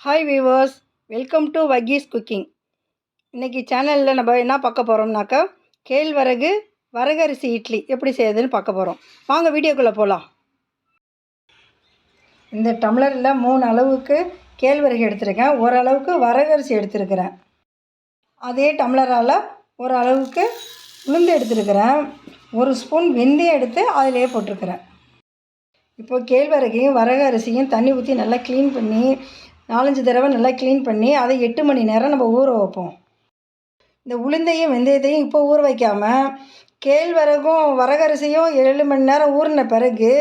Hi viewers, welcome to Vahees cooking. இன்றைக்கி சேனலில் நம்ம என்ன பார்க்க போகிறோம்னாக்கா கேழ்வரகு வரகரிசி இட்லி எப்படி செய்யுதுன்னு பார்க்க போகிறோம். வாங்க வீடியோக்குள்ளே போகலாம். இந்த டம்ளரில் 3 அளவுக்கு கேழ்வரகு எடுத்துருக்கேன், ஓரளவுக்கு வரகரிசி எடுத்துருக்கிறேன். அதே டம்ளரால் ஒரு அளவுக்கு உளுந்து எடுத்துருக்கிறேன், 1 ஸ்பூன் வெந்தயம் எடுத்து அதிலே போட்டிருக்கிறேன். இப்போது கேழ்வரகையும் வரகரிசியும் தண்ணி ஊற்றி நல்லா க்ளீன் பண்ணி 4-5 தடவை நல்லா க்ளீன் பண்ணி அதை 8 மணி நேரம் நம்ம ஊற வைப்போம். இந்த உளுந்தையும் வெந்தயத்தையும் இப்போ ஊற வைக்காமல் கேழ்வரகும் வரகரிசியும் 7 மணி நேரம் ஊறின பிறகு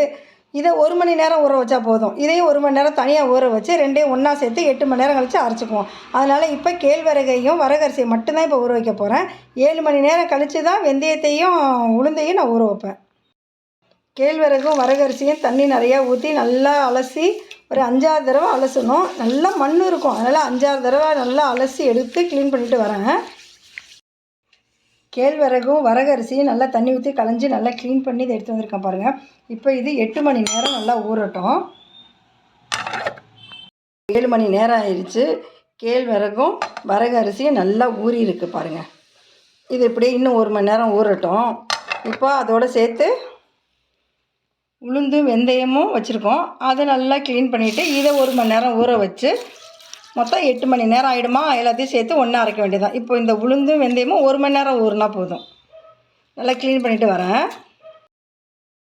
இதை 1 மணி நேரம் ஊற வச்சா போதும். இதையும் 1 மணி நேரம் தனியாக ஊற வச்சு ரெண்டையும் ஒன்றா சேர்த்து 8 மணி நேரம் கழித்து அரைச்சிக்குவோம். அதனால் இப்போ கேழ்வரகையும் வரகரிசியை மட்டும்தான் இப்போ ஊற வைக்க போகிறேன். 7 மணி நேரம் கழித்து தான் வெந்தயத்தையும் உளுந்தையும் நான் ஊற வைப்பேன். கேழ்வரகும் வரகரிசியும் தண்ணி நிறையா ஊற்றி நல்லா அலசி ஒரு 5-6 தடவை அலசணும். நல்லா மண் இருக்கும், அதனால் 5-6 தடவை நல்லா அலசி எடுத்து க்ளீன் பண்ணிவிட்டு வரேன். கேழ்வரகும் வரகரிசியும் நல்லா தண்ணி ஊற்றி களைஞ்சி நல்லா க்ளீன் பண்ணி இதை எடுத்து வந்திருக்கேன் பாருங்கள். இப்போ இது 8 மணி நேரம் நல்லா ஊறட்டும். 7 மணி நேரம் ஆயிடுச்சு. கேழ்வரகும் வரகரிசியும் நல்லா ஊறி இருக்குது பாருங்கள். இது இப்படியே இன்னும் 1 மணி நேரம் ஊறட்டும். இப்போ அதோடு சேர்த்து உளுந்தும் வெந்தயமும் வச்சுருக்கோம், அதை நல்லா க்ளீன் பண்ணிவிட்டு இதை 1 மணி நேரம் ஊற வச்சு மொத்தம் 8 மணி நேரம் ஆகிடுமா. எல்லாத்தையும் சேர்த்து ஒன்றா அரைக்க வேண்டியதான். இப்போ இந்த உளுந்தும் வெந்தயமும் 1 மணி நேரம் ஊறினா போதும். நல்லா க்ளீன் பண்ணிவிட்டு வரேன்.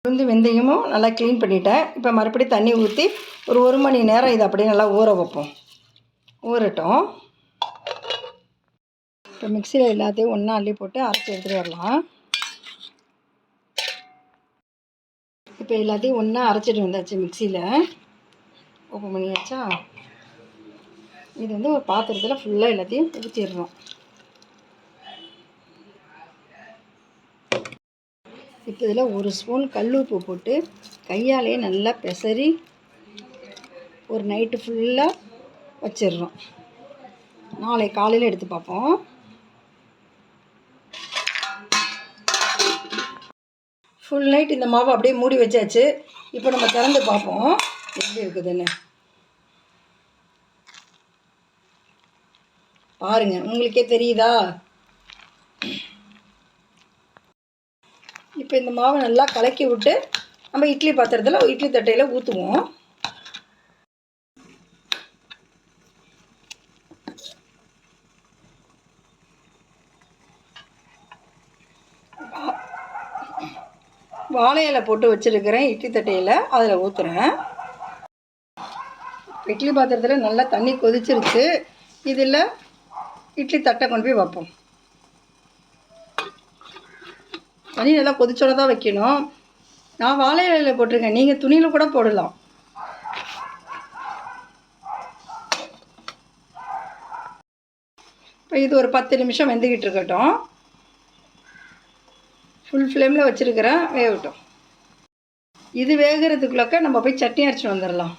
உளுந்து வெந்தயமும் நல்லா க்ளீன் பண்ணிவிட்டேன். இப்போ மறுபடியும் தண்ணி ஊற்றி ஒரு 1 மணி நேரம் இதை அப்படியே நல்லா ஊற வைப்போம். ஊறட்டும். இப்போ மிக்சியில் எல்லாத்தையும் ஒன்றா அள்ளி போட்டு அரைச்சி எடுத்துகிட்டு வரலாம். இப்போ எல்லாத்தையும் ஒன்றா அரைச்சிட்டு வந்தாச்சு. மிக்சியில் ஓப்பன் பண்ணியாச்சா. இது வந்து ஒரு பாத்திரத்தில் ஃபுல்லாக எல்லாத்தையும் ஊற்றிடுறோம். இப்போ இதில் 1 ஸ்பூன் கல்லுப்பு போட்டு கையாலே நல்லா பெசரி ஒரு நைட்டு ஃபுல்லாக வச்சிடுறோம். நாளை காலையில் எடுத்து பார்ப்போம். ஃபுல் நைட் இந்த மாவை அப்படியே மூடி வச்சாச்சு. இப்போ நம்ம திறந்து பார்ப்போம் எப்படி இருக்குதுன்னு. பாருங்கள், உங்களுக்கே தெரியுதா. இப்போ இந்த மாவை நல்லா கலக்கி விட்டு நம்ம இட்லி பாத்திரத்தில் இட்லி தட்டையில் ஊற்றுவோம். வாழை இலை போட்டு வச்சுருக்கிறேன் இட்லி தட்டையில், அதில் ஊற்றுறேன். இட்லி பாத்திரத்தில் நல்லா தண்ணி கொதிச்சிருச்சு. இதில் இட்லி தட்டை கொண்டு போய் வைப்போம். தண்ணி நல்லா கொதிச்சோட தான் வைக்கணும். நான் வாழை இலையில் போட்டிருக்கேன், நீங்கள் துணியில் கூட போடலாம். இப்போ இது ஒரு 10 நிமிஷம் வெந்துக்கிட்டு இருக்கட்டும். ஃபுல் ஃப்ளேமில் வச்சுருக்கிறேன், வேகட்டும். இது வேகிறதுக்குள்ளக்க நம்ம போய் சட்னி அரைச்சிட்டு வந்துடலாம்.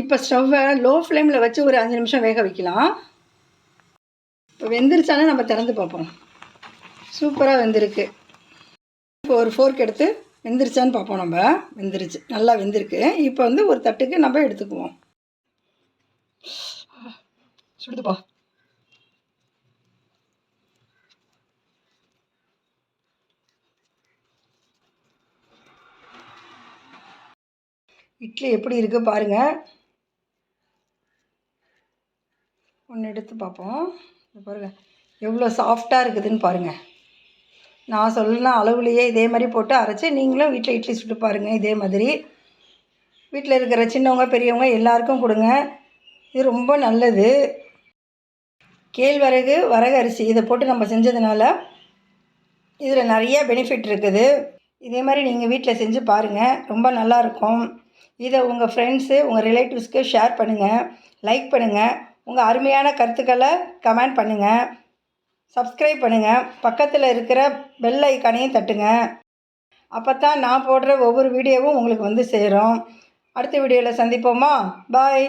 இப்போ ஸ்டவ்வை லோ ஃப்ளேமில் வச்சு ஒரு 5 நிமிஷம் வேக வைக்கலாம். இப்போ வெந்துருச்சானே நம்ம திறந்து பார்ப்போம். சூப்பராக வெந்திருக்கு. இப்போ ஒரு ஃபோர்க் எடுத்து வெந்துருச்சான்னு பார்ப்போம். நம்ம வெந்துருச்சு, நல்லா வெந்திருக்கு. இப்போ வந்து ஒரு தட்டுக்கு நம்ம எடுத்துக்குவோம். சுடுதுப்பா. இட்லி எப்படி இருக்குது பாருங்கள். ஒன்று எடுத்து பார்ப்போம். பாருங்கள் எவ்வளோ சாஃப்டாக இருக்குதுன்னு பாருங்கள். நான் சொல்லுன அளவுலையே இதே மாதிரி போட்டு அரைச்சி நீங்களும் வீட்டில் இட்லி சுட்டு பாருங்கள். இதே மாதிரி வீட்டில் இருக்கிற சின்னவங்க பெரியவங்க எல்லாருக்கும் கொடுங்க. இது ரொம்ப நல்லது. கேழ்வரகு வரகரிசி இதை போட்டு நம்ம செஞ்சதுனால இதில் நிறைய பெனிஃபிட் இருக்குது. இதே மாதிரி நீங்கள் வீட்டில் செஞ்சு பாருங்கள், ரொம்ப நல்லாயிருக்கும். இதை உங்கள் ஃப்ரெண்ட்ஸு உங்கள் ரிலேட்டிவ்ஸ்க்கு ஷேர் பண்ணுங்கள், லைக் பண்ணுங்கள். உங்கள் அருமையான கருத்துக்களை கமெண்ட் பண்ணுங்கள், சப்ஸ்கிரைப் பண்ணுங்கள். பக்கத்தில் இருக்கிற பெல் ஐக்கானையும் தட்டுங்க. அப்போ தான் நான் போடுற ஒவ்வொரு வீடியோவும் உங்களுக்கு வந்து சேரும். அடுத்த வீடியோவில் சந்திப்போமா. பாய்.